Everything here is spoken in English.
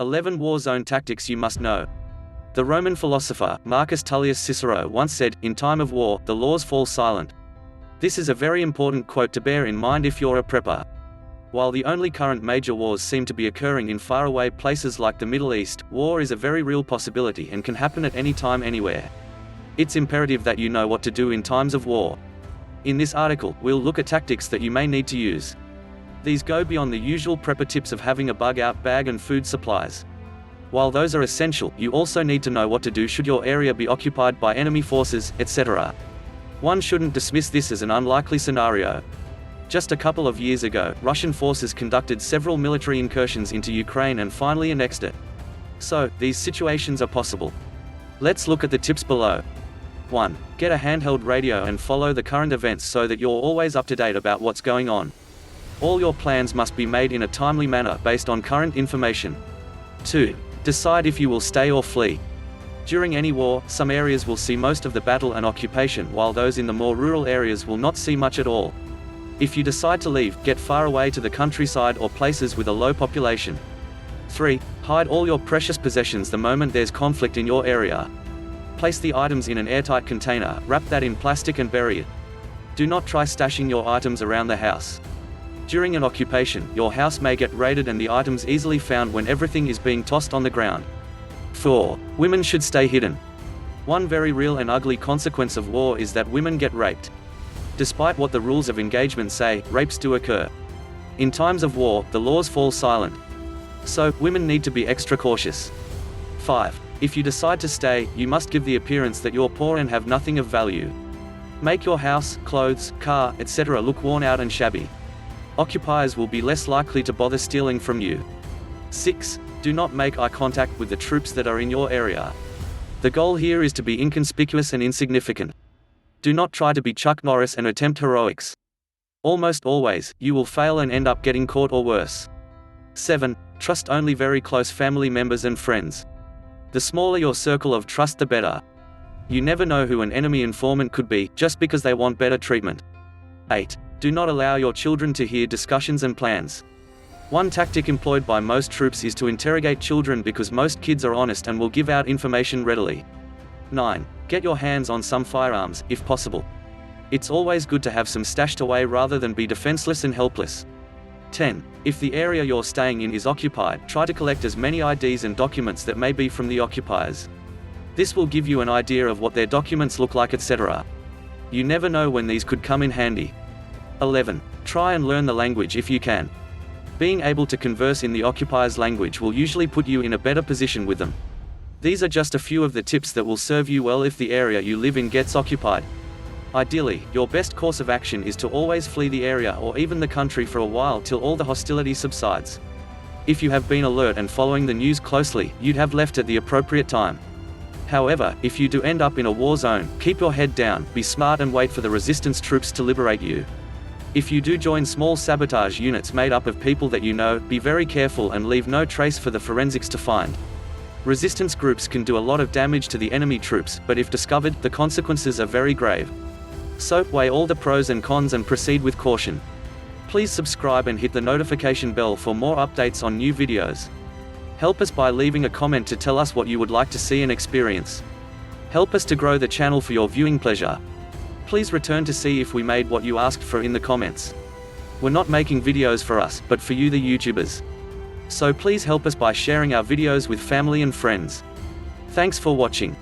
11 War zone tactics you must know. The Roman philosopher, Marcus Tullius Cicero once said, "In time of war, the laws fall silent." This is a very important quote to bear in mind if you're a prepper. While the only current major wars seem to be occurring in faraway places like the Middle East, war is a very real possibility and can happen at any time anywhere. It's imperative that you know what to do in times of war. In this article, we'll look at tactics that you may need to use. These go beyond the usual prepper tips of having a bug-out bag and food supplies. While those are essential, you also need to know what to do should your area be occupied by enemy forces, etc. One shouldn't dismiss this as an unlikely scenario. Just a couple of years ago, Russian forces conducted several military incursions into Ukraine and finally annexed it. So, these situations are possible. Let's look at the tips below. 1. Get a handheld radio and follow the current events so that you're always up to date about what's going on. All your plans must be made in a timely manner based on current information. 2. Decide if you will stay or flee. During any war, some areas will see most of the battle and occupation while those in the more rural areas will not see much at all. If you decide to leave, get far away to the countryside or places with a low population. 3. Hide all your precious possessions the moment there's conflict in your area. Place the items in an airtight container, wrap that in plastic and bury it. Do not try stashing your items around the house. During an occupation, your house may get raided and the items easily found when everything is being tossed on the ground. 4. Women should stay hidden. One very real and ugly consequence of war is that women get raped. Despite what the rules of engagement say, rapes do occur. In times of war, the laws fall silent. So, women need to be extra cautious. 5. If you decide to stay, you must give the appearance that you're poor and have nothing of value. Make your house, clothes, car, etc. look worn out and shabby. Occupiers will be less likely to bother stealing from you. 6. Do not make eye contact with the troops that are in your area. The goal here is to be inconspicuous and insignificant. Do not try to be Chuck Norris and attempt heroics. Almost always, you will fail and end up getting caught or worse. 7. Trust only very close family members and friends. The smaller your circle of trust, the better. You never know who an enemy informant could be, just because they want better treatment. 8. Do not allow your children to hear discussions and plans. One tactic employed by most troops is to interrogate children because most kids are honest and will give out information readily. 9. Get your hands on some firearms, if possible. It's always good to have some stashed away rather than be defenseless and helpless. 10. If the area you're staying in is occupied, try to collect as many IDs and documents that may be from the occupiers. This will give you an idea of what their documents look like, etc. You never know when these could come in handy. 11. Try and learn the language if you can. Being able to converse in the occupier's language will usually put you in a better position with them. These are just a few of the tips that will serve you well if the area you live in gets occupied. Ideally, your best course of action is to always flee the area or even the country for a while till all the hostility subsides. If you have been alert and following the news closely, you'd have left at the appropriate time. However, if you do end up in a war zone, keep your head down, be smart and wait for the resistance troops to liberate you. If you do join small sabotage units made up of people that you know, be very careful and leave no trace for the forensics to find. Resistance groups can do a lot of damage to the enemy troops, but if discovered, the consequences are very grave. So, weigh all the pros and cons and proceed with caution. Please subscribe and hit the notification bell for more updates on new videos. Help us by leaving a comment to tell us what you would like to see and experience. Help us to grow the channel for your viewing pleasure. Please return to see if we made what you asked for in the comments. We're not making videos for us, but for you the YouTubers. So please help us by sharing our videos with family and friends. Thanks for watching.